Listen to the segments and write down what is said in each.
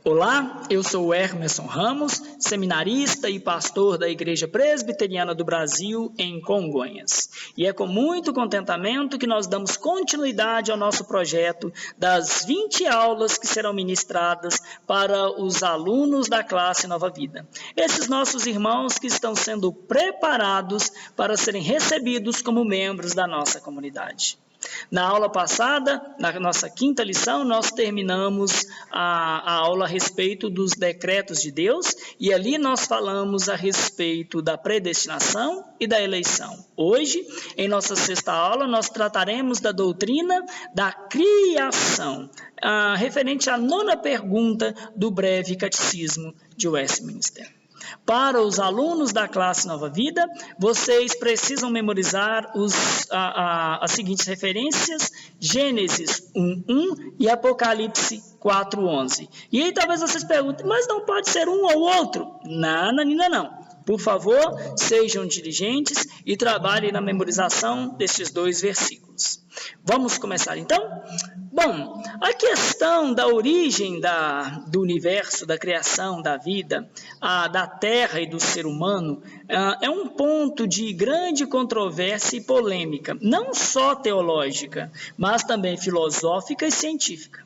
Olá, eu sou o Hermeson Ramos, seminarista e pastor da Igreja Presbiteriana do Brasil em Congonhas. E é com muito contentamento que nós damos continuidade ao nosso projeto das 20 aulas que serão ministradas para os alunos da classe Nova Vida. Esses nossos irmãos que estão sendo preparados para serem recebidos como membros da nossa comunidade. Na aula passada, na nossa quinta lição, nós terminamos a aula a respeito dos decretos de Deus e ali nós falamos a respeito da predestinação e da eleição. Hoje, em nossa sexta aula, nós trataremos da doutrina da criação, referente à nona pergunta do breve catecismo de Westminster. Para os alunos da classe Nova Vida, vocês precisam memorizar as seguintes referências: Gênesis 1:1 e Apocalipse 4:11. E aí talvez vocês perguntem, mas não pode ser um ou outro? Não. Por favor, sejam diligentes e trabalhem na memorização destes dois versículos. Vamos começar então? Bom, a questão da origem do universo, da criação, da vida, da terra e do ser humano, é um ponto de grande controvérsia e polêmica, não só teológica, mas também filosófica e científica.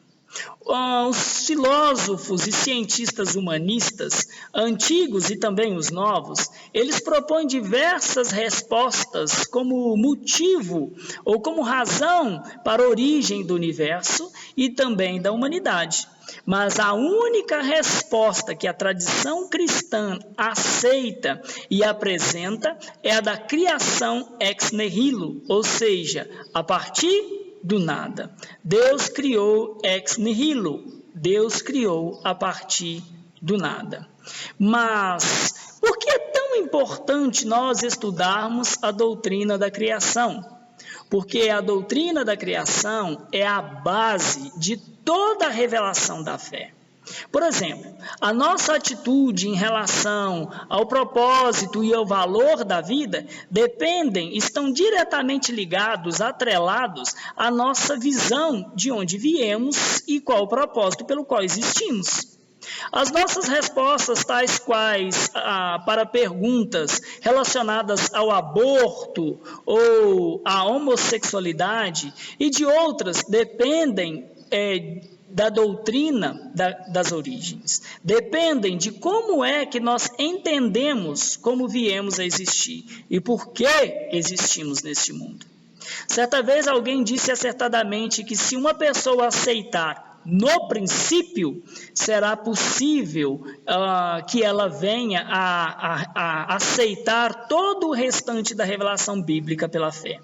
Os filósofos e cientistas humanistas, antigos e também os novos, eles propõem diversas respostas como motivo ou como razão para a origem do universo e também da humanidade. Mas a única resposta que a tradição cristã aceita e apresenta é a da criação ex nihilo, ou seja, a partir do nada. Deus criou ex nihilo, Deus criou a partir do nada. Mas por que é tão importante nós estudarmos a doutrina da criação? Porque a doutrina da criação é a base de toda a revelação da fé. Por exemplo, a nossa atitude em relação ao propósito e ao valor da vida estão diretamente ligados, atrelados à nossa visão de onde viemos e qual o propósito pelo qual existimos. As nossas respostas, tais quais para perguntas relacionadas ao aborto ou à homossexualidade e de outras, dependem da doutrina das origens. Dependem de como é que nós entendemos como viemos a existir e por que existimos neste mundo. Certa vez alguém disse acertadamente que se uma pessoa aceitar no princípio, será possível que ela venha a aceitar todo o restante da revelação bíblica pela fé.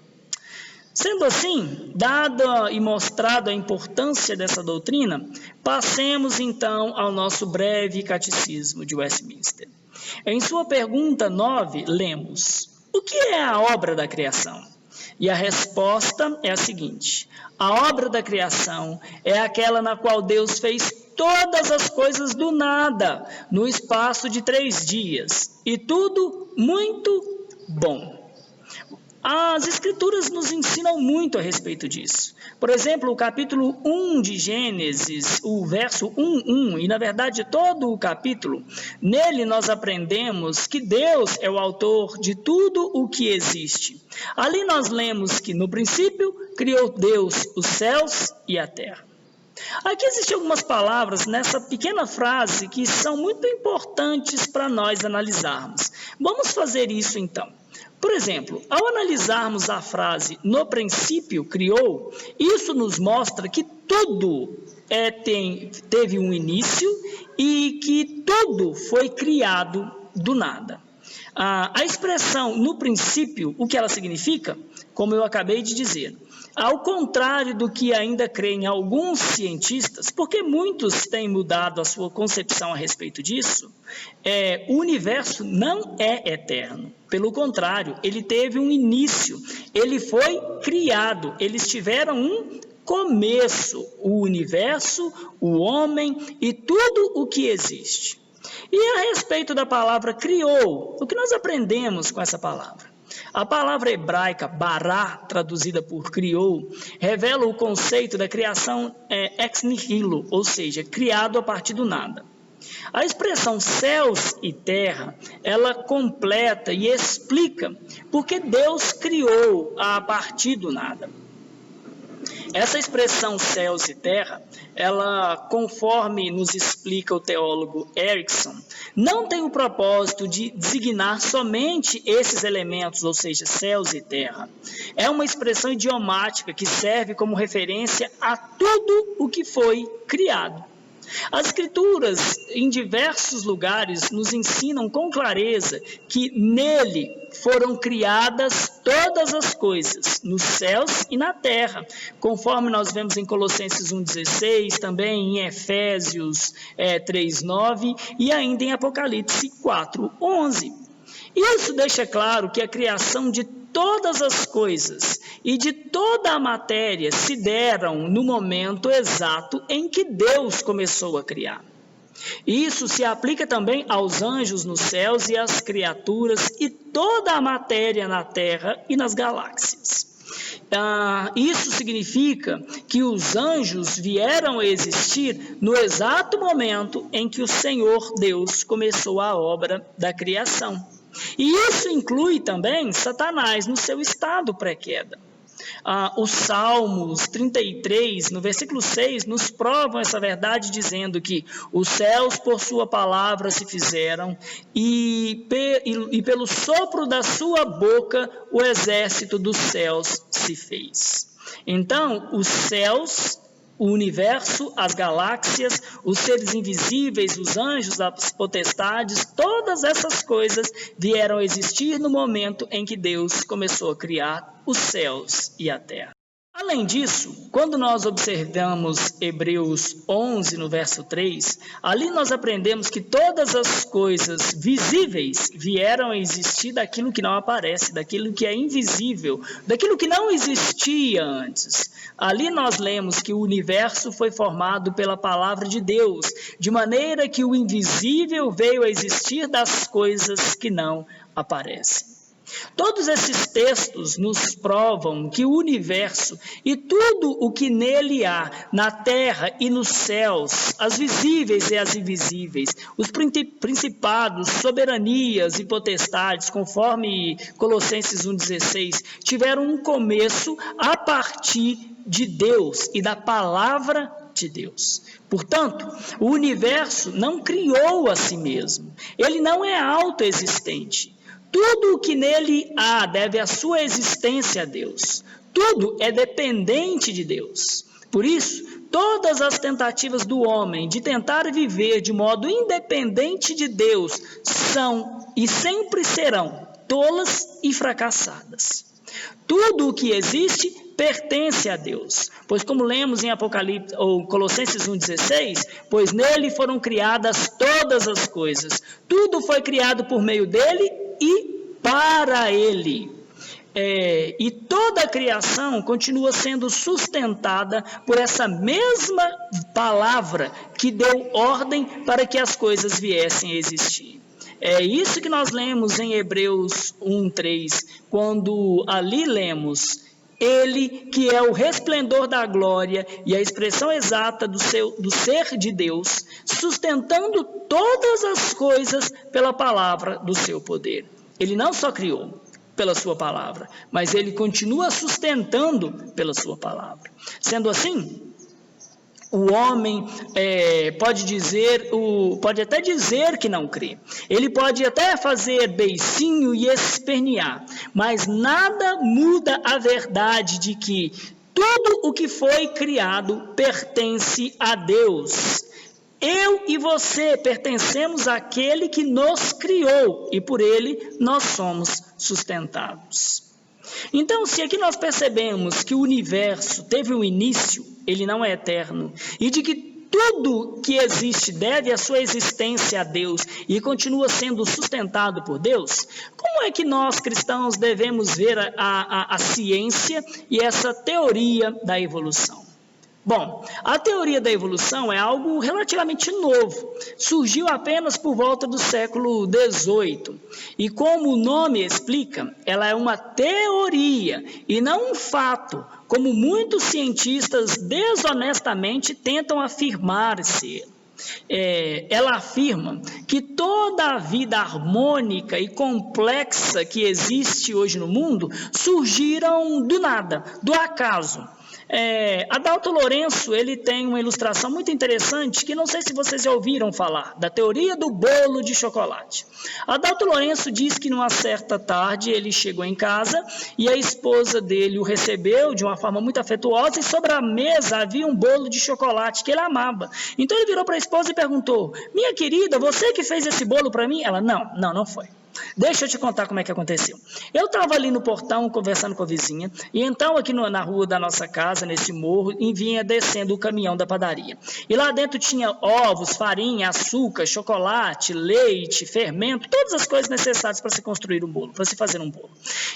Sendo assim, dada e mostrada a importância dessa doutrina, passemos então ao nosso breve catecismo de Westminster. Em sua pergunta 9, lemos: o que é a obra da criação? E a resposta é a seguinte: a obra da criação é aquela na qual Deus fez todas as coisas do nada, no espaço de 3 dias, e tudo muito bom. As Escrituras nos ensinam muito a respeito disso. Por exemplo, o capítulo 1 de Gênesis, o verso 1:1, e na verdade todo o capítulo, nele nós aprendemos que Deus é o autor de tudo o que existe. Ali nós lemos que no princípio criou Deus os céus e a terra. Aqui existem algumas palavras nessa pequena frase que são muito importantes para nós analisarmos. Vamos fazer isso então. Por exemplo, ao analisarmos a frase "no princípio criou", isso nos mostra que tudo teve um início e que tudo foi criado do nada. A expressão "no princípio", o que ela significa? Como eu acabei de dizer, ao contrário do que ainda creem alguns cientistas, porque muitos têm mudado a sua concepção a respeito disso, o universo não é eterno. Pelo contrário, ele teve um início, ele foi criado, eles tiveram um começo, o universo, o homem e tudo o que existe. E a respeito da palavra criou, o que nós aprendemos com essa palavra? A palavra hebraica bará, traduzida por criou, revela o conceito da criação ex nihilo, ou seja, criado a partir do nada. A expressão céus e terra, ela completa e explica porque Deus criou a partir do nada. Essa expressão céus e terra, ela, conforme nos explica o teólogo Erickson, não tem o propósito de designar somente esses elementos, ou seja, céus e terra. É uma expressão idiomática que serve como referência a tudo o que foi criado. As Escrituras, em diversos lugares, nos ensinam com clareza que nele foram criadas todas as coisas, nos céus e na terra, conforme nós vemos em Colossenses 1,16, também em Efésios 3,9 e ainda em Apocalipse 4,11. Isso deixa claro que a criação de todas as coisas e de toda a matéria se deram no momento exato em que Deus começou a criar. Isso se aplica também aos anjos nos céus e às criaturas e toda a matéria na terra e nas galáxias. Isso significa que os anjos vieram a existir no exato momento em que o Senhor Deus começou a obra da criação. E isso inclui também Satanás no seu estado pré-queda. Os Salmos 33, no versículo 6, nos provam essa verdade dizendo que os céus por sua palavra se fizeram e pelo sopro da sua boca o exército dos céus se fez. Então, os céus, o universo, as galáxias, os seres invisíveis, os anjos, as potestades, todas essas coisas vieram a existir no momento em que Deus começou a criar os céus e a terra. Além disso, quando nós observamos Hebreus 11, no verso 3, ali nós aprendemos que todas as coisas visíveis vieram a existir daquilo que não aparece, daquilo que é invisível, daquilo que não existia antes. Ali nós lemos que o universo foi formado pela palavra de Deus, de maneira que o invisível veio a existir das coisas que não aparecem. Todos esses textos nos provam que o universo e tudo o que nele há, na terra e nos céus, as visíveis e as invisíveis, os principados, soberanias e potestades, conforme Colossenses 1,16, tiveram um começo a partir de Deus e da palavra de Deus. Portanto, o universo não criou a si mesmo, ele não é autoexistente. Tudo o que nele há deve a sua existência a Deus. Tudo é dependente de Deus. Por isso, todas as tentativas do homem de tentar viver de modo independente de Deus são e sempre serão tolas e fracassadas. Tudo o que existe pertence a Deus, pois como lemos em Apocalipse ou Colossenses 1,16, pois nele foram criadas todas as coisas. Tudo foi criado por meio dele e para ele. E toda a criação continua sendo sustentada por essa mesma palavra que deu ordem para que as coisas viessem a existir. É isso que nós lemos em Hebreus 1:3, quando ali lemos: Ele que é o resplendor da glória e a expressão exata do ser de Deus, sustentando todas as coisas pela palavra do seu poder. Ele não só criou pela sua palavra, mas ele continua sustentando pela sua palavra. Sendo assim, o homem pode até dizer que não crê. Ele pode até fazer beicinho e espernear, mas nada muda a verdade de que tudo o que foi criado pertence a Deus. Eu e você pertencemos àquele que nos criou e por ele nós somos sustentados. Então, se aqui nós percebemos que o universo teve um início, ele não é eterno, e de que tudo que existe deve a sua existência a Deus e continua sendo sustentado por Deus, como é que nós cristãos devemos ver a ciência e essa teoria da evolução? Bom, a teoria da evolução é algo relativamente novo, surgiu apenas por volta do século XVIII, e como o nome explica, ela é uma teoria e não um fato, como muitos cientistas desonestamente tentam afirmar ser. Ela afirma que toda a vida harmônica e complexa que existe hoje no mundo surgiram do nada, do acaso. Adalto Lourenço, ele tem uma ilustração muito interessante que não sei se vocês já ouviram falar, da teoria do bolo de chocolate. Adalto Lourenço diz que numa certa tarde ele chegou em casa e a esposa dele o recebeu de uma forma muito afetuosa e sobre a mesa havia um bolo de chocolate que ele amava. Então ele virou para a esposa e perguntou: minha querida, você que fez esse bolo para mim? Ela, não foi. Deixa eu te contar como é que aconteceu. Eu estava ali no portão conversando com a vizinha, e então aqui na rua da nossa casa, nesse morro, vinha descendo o caminhão da padaria. E lá dentro tinha ovos, farinha, açúcar, chocolate, leite, fermento, todas as coisas necessárias para se construir um bolo, para se fazer um bolo.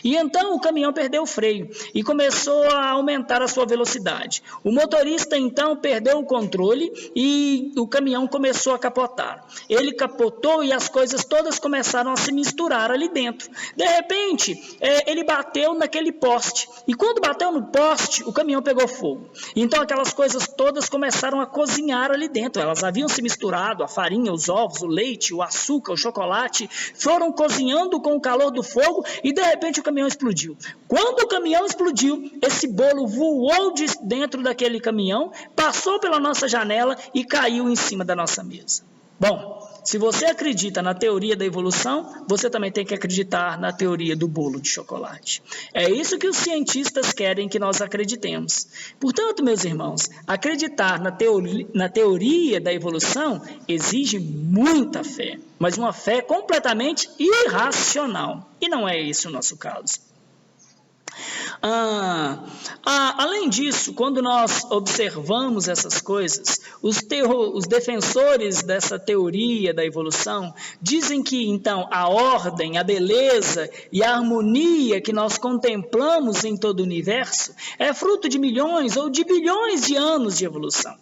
E então o caminhão perdeu o freio e começou a aumentar a sua velocidade. O motorista então perdeu o controle e o caminhão começou a capotar. Ele capotou e as coisas todas começaram a se misturar ali dentro. De repente, ele bateu naquele poste. E quando bateu no poste, o caminhão pegou fogo. Então aquelas coisas todas começaram a cozinhar ali dentro. Elas haviam se misturado, a farinha, os ovos, o leite, o açúcar, o chocolate, foram cozinhando com o calor do fogo e de repente o caminhão explodiu. Quando o caminhão explodiu, esse bolo voou de dentro daquele caminhão, passou pela nossa janela e caiu em cima da nossa mesa. Bom, se você acredita na teoria da evolução, você também tem que acreditar na teoria do bolo de chocolate. É isso que os cientistas querem que nós acreditemos. Portanto, meus irmãos, acreditar na teoria da evolução exige muita fé, mas uma fé completamente irracional. E não é esse o nosso caso. Além disso, quando nós observamos essas coisas, os defensores dessa teoria da evolução dizem que então a ordem, a beleza e a harmonia que nós contemplamos em todo o universo é fruto de milhões ou de bilhões de anos de evolução.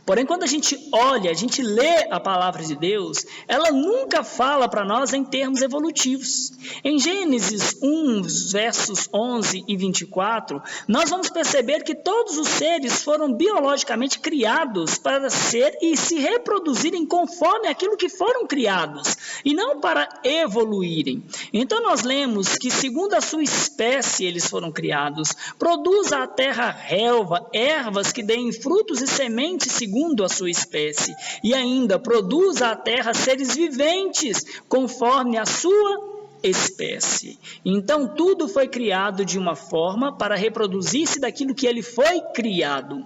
Porém, quando a gente olha, a gente lê a palavra de Deus, ela nunca fala para nós em termos evolutivos. Em Gênesis 1, versos 11 e 24, nós vamos perceber que todos os seres foram biologicamente criados para ser e se reproduzirem conforme aquilo que foram criados, e não para evoluírem. Então nós lemos que segundo a sua espécie eles foram criados, produza a terra relva, ervas que deem frutos e sementes segundo a sua espécie, e ainda produza a terra seres viventes, conforme a sua espécie. Então, tudo foi criado de uma forma para reproduzir-se daquilo que ele foi criado.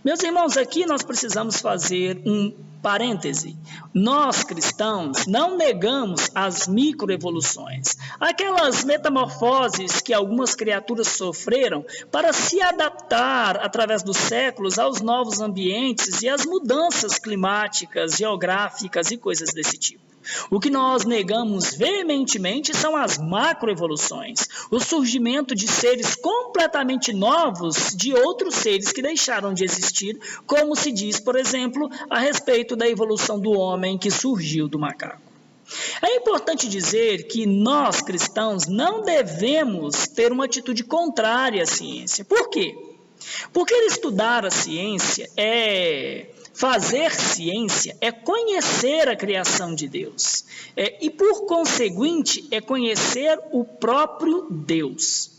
Meus irmãos, aqui nós precisamos fazer um parêntese. Nós, cristãos, não negamos as microevoluções, aquelas metamorfoses que algumas criaturas sofreram para se adaptar através dos séculos aos novos ambientes e às mudanças climáticas, geográficas e coisas desse tipo. O que nós negamos veementemente são as macroevoluções, o surgimento de seres completamente novos de outros seres que deixaram de existir, como se diz, por exemplo, a respeito da evolução do homem que surgiu do macaco. É importante dizer que nós, cristãos, não devemos ter uma atitude contrária à ciência. Por quê? Porque estudar a ciência fazer ciência é conhecer a criação de Deus. E, por conseguinte, é conhecer o próprio Deus.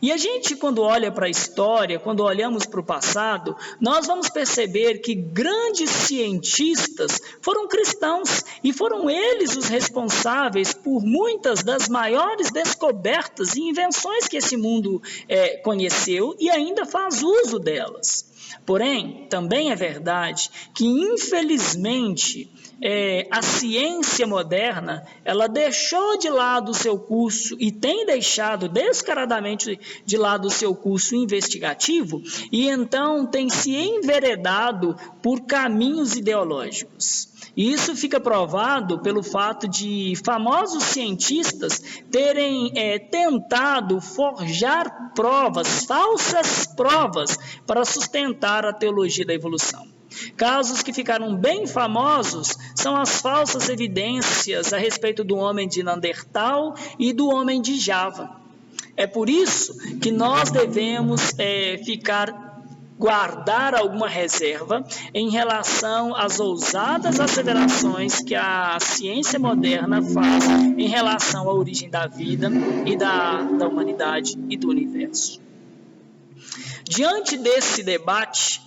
E a gente, quando olha para a história, quando olhamos para o passado, nós vamos perceber que grandes cientistas foram cristãos e foram eles os responsáveis por muitas das maiores descobertas e invenções que esse mundo conheceu e ainda faz uso delas. Porém, também é verdade que, infelizmente, a ciência moderna, ela deixou de lado o seu curso e tem deixado descaradamente de lado o seu curso investigativo e então tem se enveredado por caminhos ideológicos. E isso fica provado pelo fato de famosos cientistas terem tentado forjar provas, falsas provas, para sustentar a teologia da evolução. Casos que ficaram bem famosos são as falsas evidências a respeito do homem de Neandertal e do homem de Java. É por isso que nós devemos guardar alguma reserva em relação às ousadas asseverações que a ciência moderna faz em relação à origem da vida e da humanidade e do universo. Diante desse debate,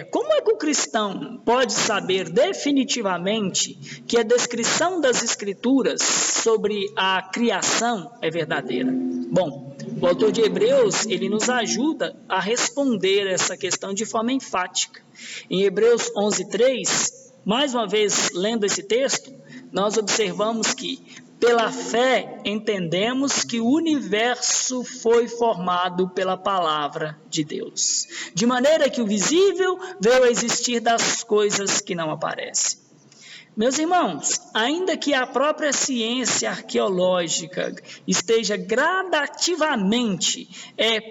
como é que o cristão pode saber definitivamente que a descrição das Escrituras sobre a criação é verdadeira? Bom, o autor de Hebreus, ele nos ajuda a responder essa questão de forma enfática. Em Hebreus 11:3, mais uma vez lendo esse texto, nós observamos que pela fé entendemos que o universo foi formado pela palavra de Deus, de maneira que o visível veio a existir das coisas que não aparecem. Meus irmãos, ainda que a própria ciência arqueológica esteja gradativamente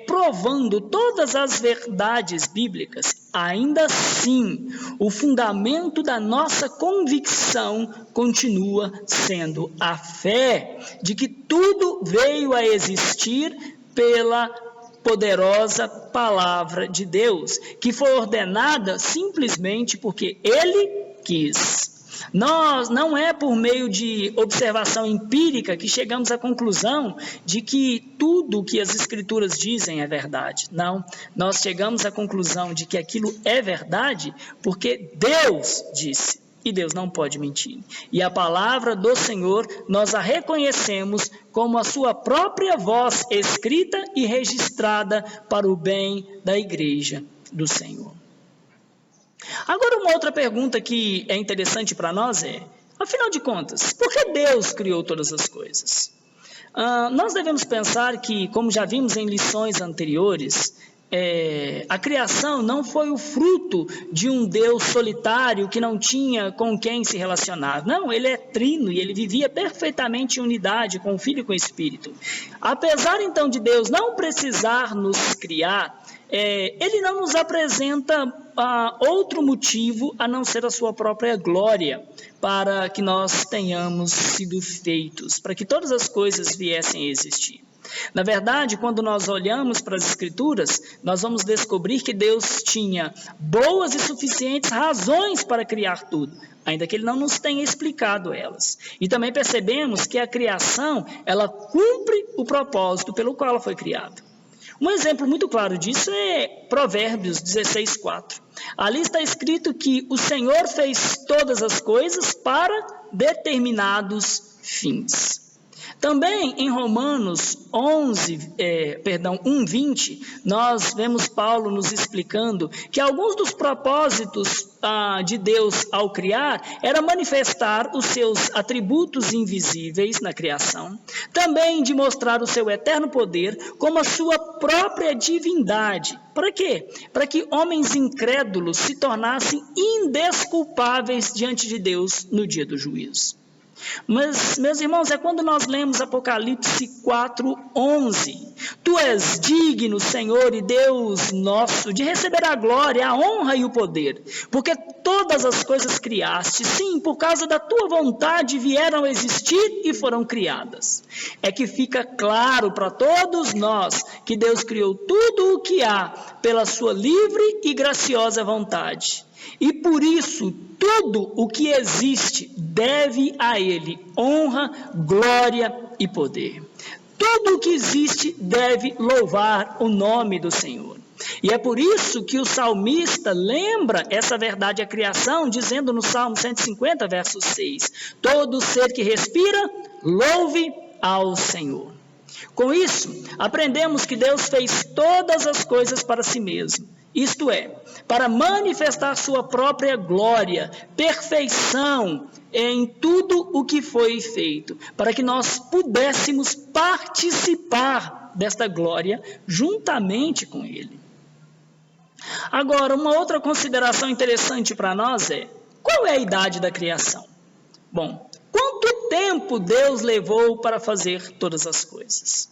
provando todas as verdades bíblicas, ainda assim, o fundamento da nossa convicção continua sendo a fé de que tudo veio a existir pela poderosa palavra de Deus, que foi ordenada simplesmente porque Ele quis. Não é por meio de observação empírica que chegamos à conclusão de que tudo o que as Escrituras dizem é verdade. Não, nós chegamos à conclusão de que aquilo é verdade porque Deus disse, e Deus não pode mentir. E a palavra do Senhor, nós a reconhecemos como a sua própria voz escrita e registrada para o bem da igreja do Senhor. Agora, uma outra pergunta que é interessante para nós afinal de contas, por que Deus criou todas as coisas? Nós devemos pensar que, como já vimos em lições anteriores, a criação não foi o fruto de um Deus solitário que não tinha com quem se relacionar. Não, ele é trino e ele vivia perfeitamente em unidade com o Filho e com o Espírito. Apesar então de Deus não precisar nos criar, ele não nos apresenta outro motivo a não ser a sua própria glória, para que nós tenhamos sido feitos, para que todas as coisas viessem a existir. Na verdade, quando nós olhamos para as Escrituras, nós vamos descobrir que Deus tinha boas e suficientes razões para criar tudo, ainda que Ele não nos tenha explicado elas. E também percebemos que a criação, ela cumpre o propósito pelo qual ela foi criada. Um exemplo muito claro disso é Provérbios 16:4. Ali está escrito que o Senhor fez todas as coisas para determinados fins. Também em Romanos 1:20, nós vemos Paulo nos explicando que alguns dos propósitos de Deus ao criar era manifestar os seus atributos invisíveis na criação, também de mostrar o seu eterno poder como a sua própria divindade. Para quê? Para que homens incrédulos se tornassem indesculpáveis diante de Deus no dia do juízo. Mas, meus irmãos, é quando nós lemos Apocalipse 4:11. Tu és digno, Senhor e Deus nosso, de receber a glória, a honra e o poder, porque todas as coisas criaste, sim, por causa da tua vontade vieram a existir e foram criadas. É que fica claro para todos nós que Deus criou tudo o que há pela sua livre e graciosa vontade. E por isso, tudo o que existe deve a Ele honra, glória e poder. Tudo o que existe deve louvar o nome do Senhor. E é por isso que o salmista lembra essa verdade à criação, dizendo no Salmo 150, verso 6, todo ser que respira, louve ao Senhor. Com isso, aprendemos que Deus fez todas as coisas para si mesmo. Isto é, para manifestar sua própria glória, perfeição em tudo o que foi feito, para que nós pudéssemos participar desta glória juntamente com Ele. Agora, uma outra consideração interessante para nós Qual é a idade da criação? Bom, quanto tempo Deus levou para fazer todas as coisas?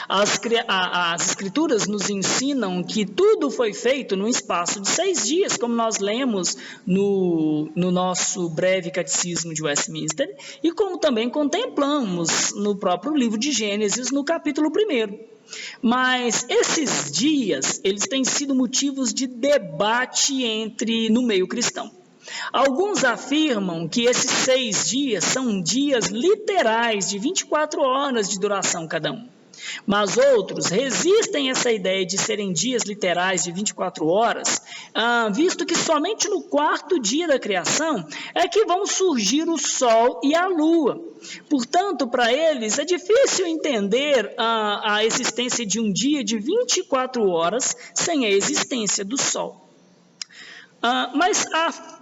As Escrituras nos ensinam que tudo foi feito num espaço de 6 dias, como nós lemos no nosso breve catecismo de Westminster, e como também contemplamos no próprio livro de Gênesis, no capítulo 1. Mas esses dias, eles têm sido motivos de debate no meio cristão. Alguns afirmam que esses 6 dias são dias literais de 24 horas de duração cada um. Mas outros resistem a essa ideia de serem dias literais de 24 horas, visto que somente no 4º dia da criação é que vão surgir o Sol e a Lua. Portanto, para eles é difícil entender a existência de um dia de 24 horas sem a existência do Sol. Mas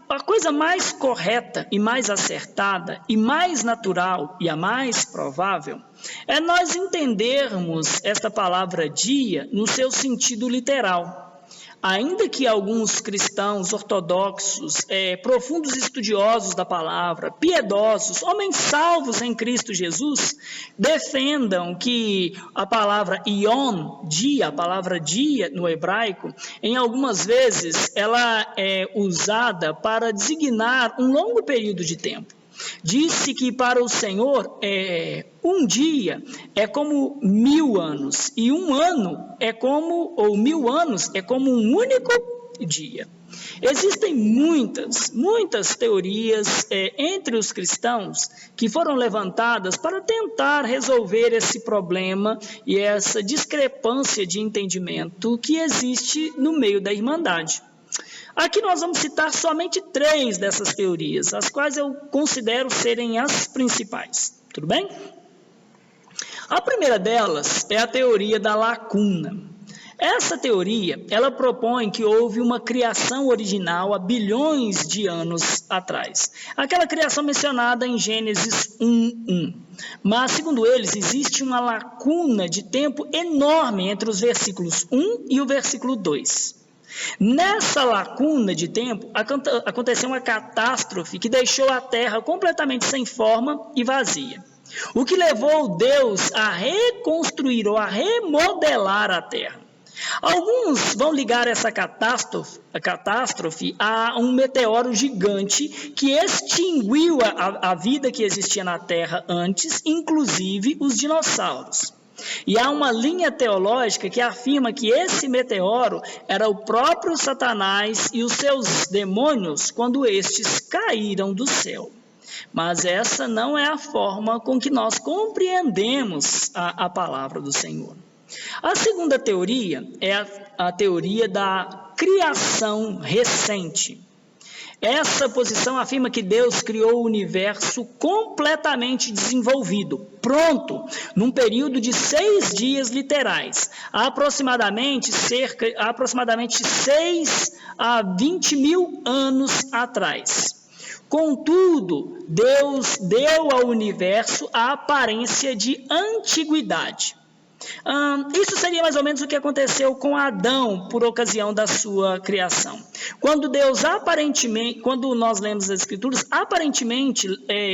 a coisa mais correta e mais acertada e mais natural e a mais provável é nós entendermos esta palavra dia no seu sentido literal. Ainda que alguns cristãos ortodoxos, profundos estudiosos da palavra, piedosos, homens salvos em Cristo Jesus, defendam que a palavra ion, dia, a palavra dia no hebraico, em algumas vezes ela é usada para designar um longo período de tempo. Disse que para o Senhor um dia é como 1000 anos, e um ano ou 1000 anos é como um único dia. Existem muitas teorias entre os cristãos que foram levantadas para tentar resolver esse problema e essa discrepância de entendimento que existe no meio da Irmandade. Aqui nós vamos citar somente 3 dessas teorias, as quais eu considero serem as principais. Tudo bem? A primeira delas é a teoria da lacuna. Essa teoria, ela propõe que houve uma criação original há bilhões de anos atrás. Aquela criação mencionada em Gênesis 1:1. Mas, segundo eles, existe uma lacuna de tempo enorme entre os versículos 1 e o versículo 2. Nessa lacuna de tempo, aconteceu uma catástrofe que deixou a Terra completamente sem forma e vazia, o que levou Deus a reconstruir ou a remodelar a Terra. Alguns vão ligar essa catástrofe a um meteoro gigante que extinguiu a vida que existia na Terra antes, inclusive os dinossauros. E há uma linha teológica que afirma que esse meteoro era o próprio Satanás e os seus demônios quando estes caíram do céu. Mas essa não é a forma com que nós compreendemos a palavra do Senhor. A segunda teoria é a teoria da criação recente. Essa posição afirma que Deus criou o universo completamente desenvolvido, pronto, num período de 6 dias literais, aproximadamente 6 a 20 mil anos atrás. Contudo, Deus deu ao universo a aparência de antiguidade. Isso seria mais ou menos o que aconteceu com Adão por ocasião da sua criação. Quando nós lemos as Escrituras, aparentemente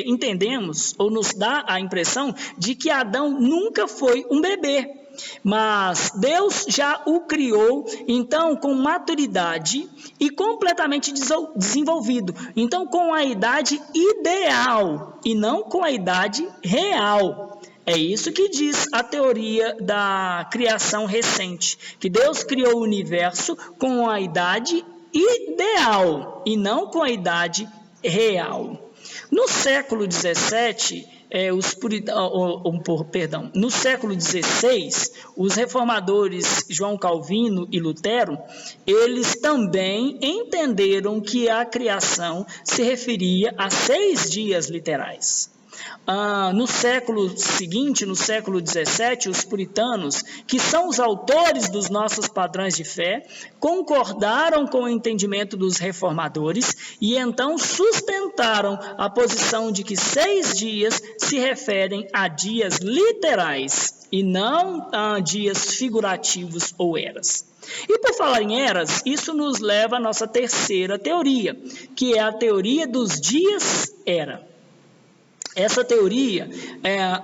entendemos ou nos dá a impressão de que Adão nunca foi um bebê. Mas Deus já o criou, então, com maturidade e completamente desenvolvido. Então, com a idade ideal e não com a idade real. É isso que diz a teoria da criação recente, que Deus criou o universo com a idade ideal e não com a idade real. No século XVII, no século XVI, os reformadores João Calvino e Lutero, eles também entenderam que a criação se referia a 6 dias literais. No século seguinte, no século XVII, os puritanos, que são os autores dos nossos padrões de fé, concordaram com o entendimento dos reformadores e então sustentaram a posição de que 6 dias se referem a dias literais e não a dias figurativos ou eras. E por falar em eras, isso nos leva à nossa terceira teoria, que é a teoria dos dias-era. Essa teoria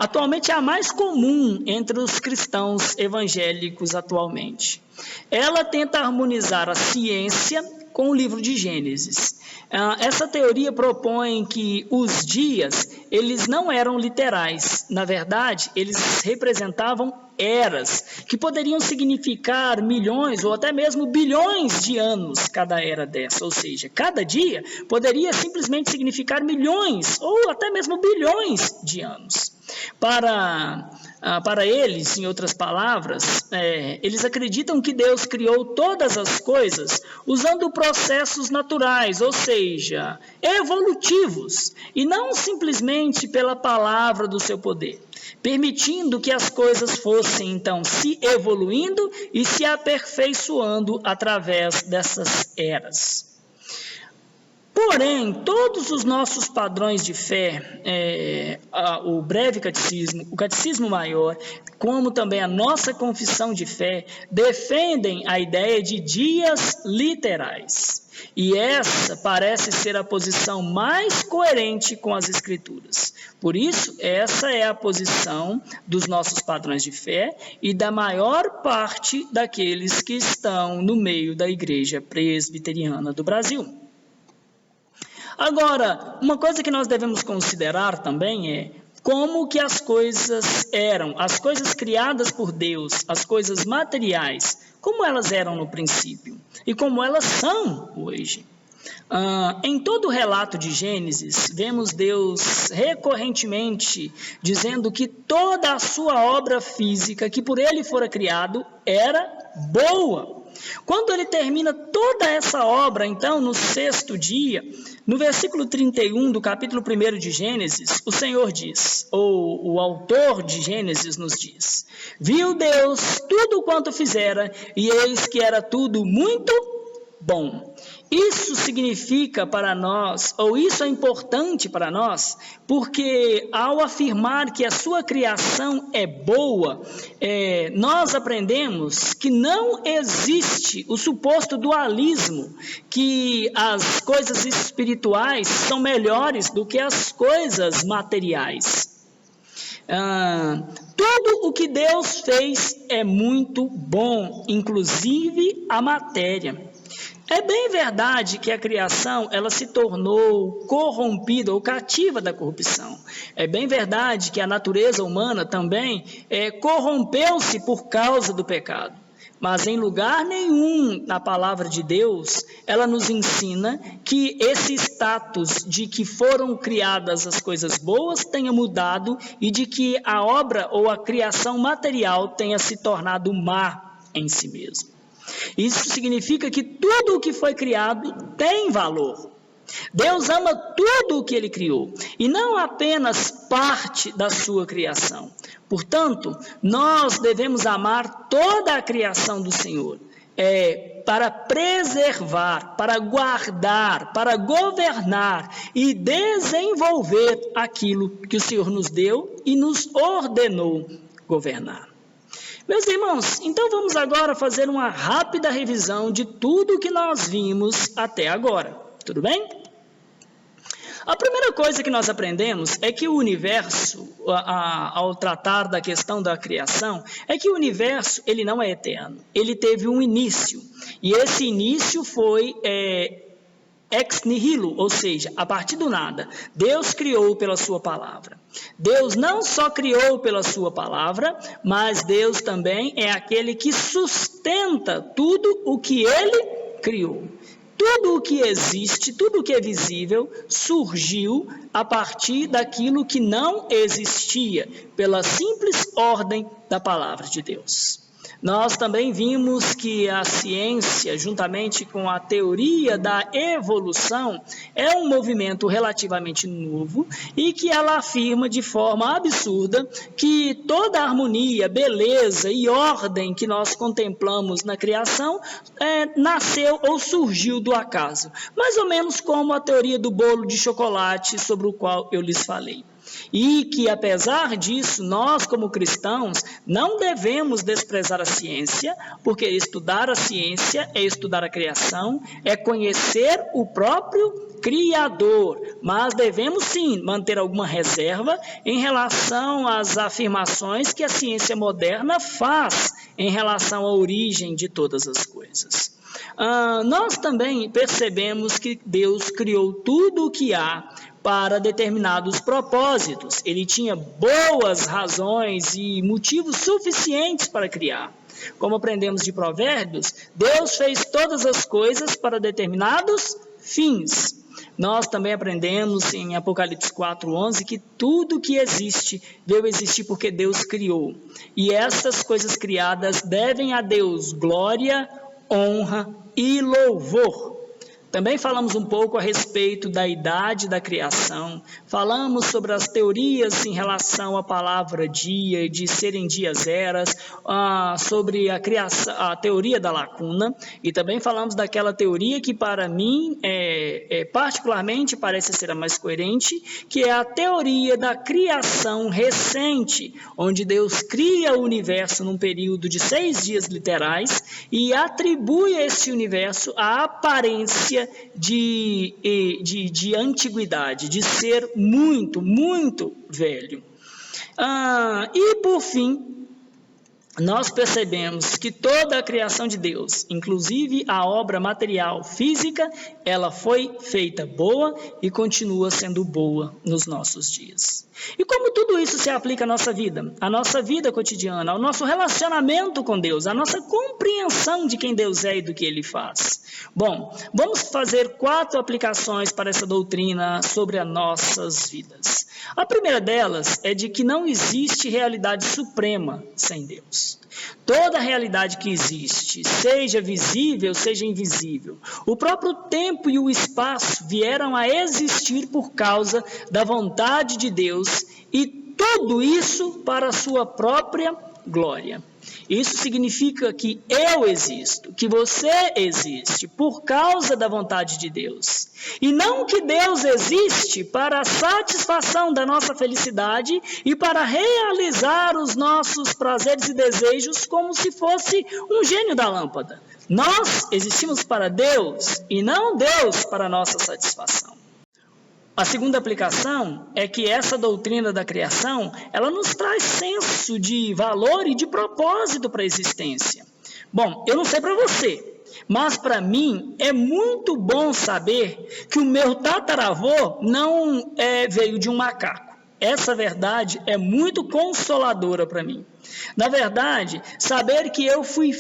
atualmente é a mais comum entre os cristãos evangélicos atualmente. Ela tenta harmonizar a ciência com o livro de Gênesis. Essa teoria propõe que os dias, eles não eram literais. Na verdade, eles representavam eras, que poderiam significar milhões ou até mesmo bilhões de anos cada era dessa. Ou seja, cada dia poderia simplesmente significar milhões ou até mesmo bilhões de anos. Para eles, em outras palavras, eles acreditam que Deus criou todas as coisas usando processos naturais, ou seja, evolutivos, e não simplesmente pela palavra do seu poder, permitindo que as coisas fossem, então, se evoluindo e se aperfeiçoando através dessas eras. Porém, todos os nossos padrões de fé, o breve catecismo, o catecismo maior, como também a nossa confissão de fé, defendem a ideia de dias literais. E essa parece ser a posição mais coerente com as Escrituras. Por isso, essa é a posição dos nossos padrões de fé e da maior parte daqueles que estão no meio da Igreja Presbiteriana do Brasil. Agora, uma coisa que nós devemos considerar também é como que as coisas eram, as coisas criadas por Deus, as coisas materiais, como elas eram no princípio e como elas são hoje. Em todo o relato de Gênesis, vemos Deus recorrentemente dizendo que toda a sua obra física, que por ele fora criado, era boa. Quando ele termina toda essa obra, então, no sexto dia, no versículo 31 do capítulo 1 de Gênesis, o Senhor diz, ou o autor de Gênesis nos diz: viu Deus tudo quanto fizera, e eis que era tudo muito bom. Isso significa para nós, ou isso é importante para nós, porque ao afirmar que a sua criação é boa, nós aprendemos que não existe o suposto dualismo, que as coisas espirituais são melhores do que as coisas materiais. Tudo o que Deus fez é muito bom, inclusive a matéria. É bem verdade que a criação ela se tornou corrompida ou cativa da corrupção. É bem verdade que a natureza humana também corrompeu-se por causa do pecado. Mas em lugar nenhum na palavra de Deus, ela nos ensina que esse status de que foram criadas as coisas boas tenha mudado e de que a obra ou a criação material tenha se tornado má em si mesmo. Isso significa que tudo o que foi criado tem valor. Deus ama tudo o que Ele criou, e não apenas parte da sua criação. Portanto, nós devemos amar toda a criação do Senhor, para preservar, para guardar, para governar e desenvolver aquilo que o Senhor nos deu e nos ordenou governar. Meus irmãos, então vamos agora fazer uma rápida revisão de tudo que nós vimos até agora, tudo bem? A primeira coisa que nós aprendemos é que o universo, ao tratar da questão da criação, é que o universo ele não é eterno, ele teve um início, e esse início foi ex nihilo, ou seja, a partir do nada. Deus criou pela sua palavra. Deus não só criou pela sua palavra, mas Deus também é aquele que sustenta tudo o que Ele criou. Tudo o que existe, tudo o que é visível, surgiu a partir daquilo que não existia, pela simples ordem da palavra de Deus. Nós também vimos que a ciência, juntamente com a teoria da evolução, é um movimento relativamente novo e que ela afirma de forma absurda que toda a harmonia, beleza e ordem que nós contemplamos na criação nasceu ou surgiu do acaso. Mais ou menos como a teoria do bolo de chocolate sobre o qual eu lhes falei. E que, apesar disso, nós, como cristãos, não devemos desprezar a ciência, porque estudar a ciência é estudar a criação, é conhecer o próprio Criador, mas devemos sim manter alguma reserva em relação às afirmações que a ciência moderna faz em relação à origem de todas as coisas. Nós também percebemos que Deus criou tudo o que há para determinados propósitos. Ele tinha boas razões e motivos suficientes para criar. Como aprendemos de Provérbios, Deus fez todas as coisas para determinados fins. Nós também aprendemos em Apocalipse 4:11 que tudo que existe veio existir porque Deus criou. E essas coisas criadas devem a Deus glória, honra e louvor. Também falamos um pouco a respeito da idade da criação, falamos sobre as teorias em relação à palavra dia, de serem dias eras, sobre a teoria da lacuna, e também falamos daquela teoria que para mim particularmente parece ser a mais coerente, que é a teoria da criação recente, onde Deus cria o universo num período de 6 dias literais e atribui a esse universo a aparência de antiguidade, de ser muito, muito velho. E por fim, nós percebemos que toda a criação de Deus, inclusive a obra material física, ela foi feita boa e continua sendo boa nos nossos dias. E como tudo isso se aplica à nossa vida cotidiana, ao nosso relacionamento com Deus, à nossa compreensão de quem Deus é e do que Ele faz? Bom, vamos fazer 4 aplicações para essa doutrina sobre as nossas vidas. A primeira delas é de que não existe realidade suprema sem Deus. Toda realidade que existe, seja visível, seja invisível, o próprio tempo e o espaço vieram a existir por causa da vontade de Deus e tudo isso para a sua própria glória. Isso significa que eu existo, que você existe por causa da vontade de Deus. E não que Deus existe para a satisfação da nossa felicidade e para realizar os nossos prazeres e desejos como se fosse um gênio da lâmpada. Nós existimos para Deus e não Deus para a nossa satisfação. A segunda aplicação é que essa doutrina da criação, ela nos traz senso de valor e de propósito para a existência. Bom, eu não sei para você, mas para mim é muito bom saber que o meu tataravô não veio de um macaco. Essa verdade é muito consoladora para mim. Na verdade, saber que eu fui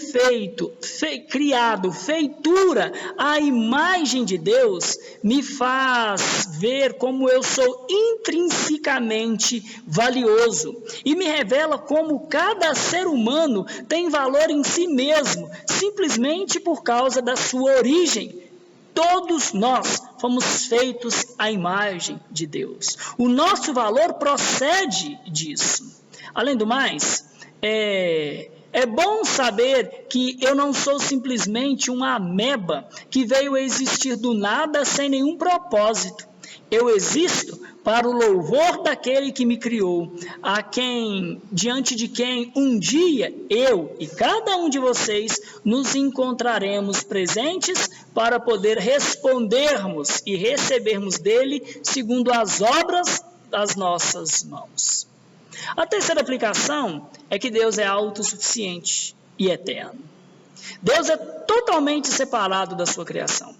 criado, feitura à imagem de Deus, me faz ver como eu sou intrinsecamente valioso e me revela como cada ser humano tem valor em si mesmo, simplesmente por causa da sua origem. Todos nós fomos feitos à imagem de Deus. O nosso valor procede disso. Além do mais, é bom saber que eu não sou simplesmente uma ameba que veio a existir do nada sem nenhum propósito. Eu existo para o louvor daquele que me criou, diante de quem um dia eu e cada um de vocês nos encontraremos presentes para poder respondermos e recebermos dele segundo as obras das nossas mãos. A terceira aplicação é que Deus é autossuficiente e eterno. Deus é totalmente separado da sua criação.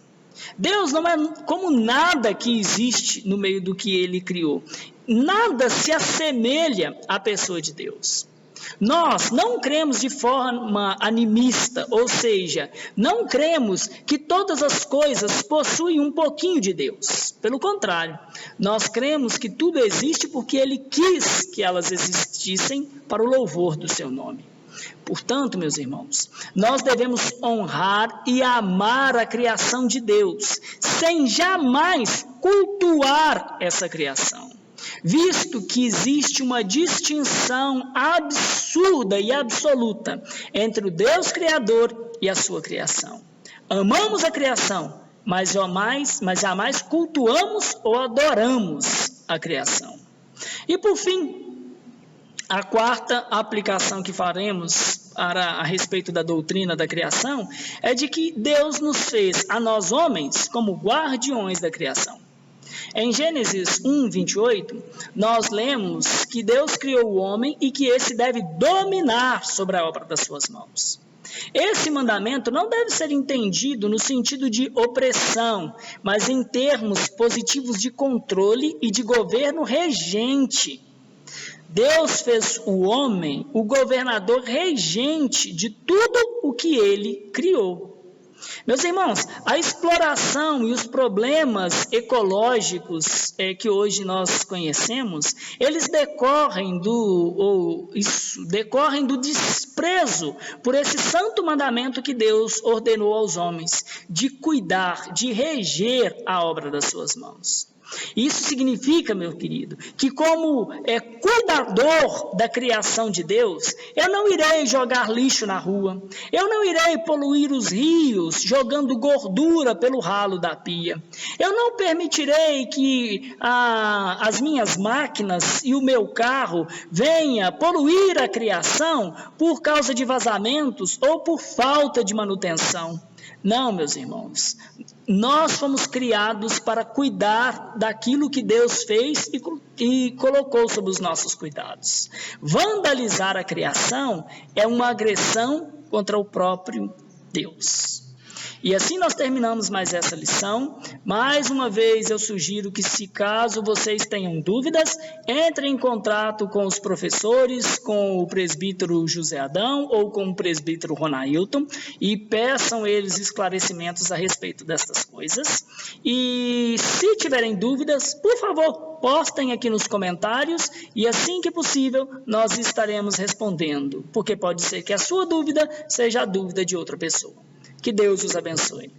Deus não é como nada que existe no meio do que Ele criou. Nada se assemelha à pessoa de Deus. Nós não cremos de forma animista, ou seja, não cremos que todas as coisas possuem um pouquinho de Deus. Pelo contrário, nós cremos que tudo existe porque Ele quis que elas existissem para o louvor do seu nome. Portanto, meus irmãos, nós devemos honrar e amar a criação de Deus, sem jamais cultuar essa criação, visto que existe uma distinção absurda e absoluta entre o Deus Criador e a sua criação. Amamos a criação, mas jamais cultuamos ou adoramos a criação. E por fim, a quarta aplicação que faremos a respeito da doutrina da criação é de que Deus nos fez, a nós homens, como guardiões da criação. Em Gênesis 1:28, nós lemos que Deus criou o homem e que esse deve dominar sobre a obra das suas mãos. Esse mandamento não deve ser entendido no sentido de opressão, mas em termos positivos de controle e de governo regente. Deus fez o homem o governador regente de tudo o que ele criou. Meus irmãos, a exploração e os problemas ecológicos que hoje nós conhecemos, eles decorrem do desprezo por esse santo mandamento que Deus ordenou aos homens, de cuidar, de reger a obra das suas mãos. Isso significa, meu querido, que como cuidador da criação de Deus, eu não irei jogar lixo na rua, eu não irei poluir os rios jogando gordura pelo ralo da pia, eu não permitirei que as minhas máquinas e o meu carro venha poluir a criação por causa de vazamentos ou por falta de manutenção. Não, meus irmãos, nós fomos criados para cuidar daquilo que Deus fez e colocou sob os nossos cuidados. Vandalizar a criação é uma agressão contra o próprio Deus. E assim nós terminamos mais essa lição. Mais uma vez eu sugiro que, se caso vocês tenham dúvidas, entrem em contato com os professores, com o presbítero José Adão ou com o presbítero Ronailton e peçam eles esclarecimentos a respeito destas coisas. E se tiverem dúvidas, por favor, postem aqui nos comentários e assim que possível nós estaremos respondendo, porque pode ser que a sua dúvida seja a dúvida de outra pessoa. Que Deus os abençoe.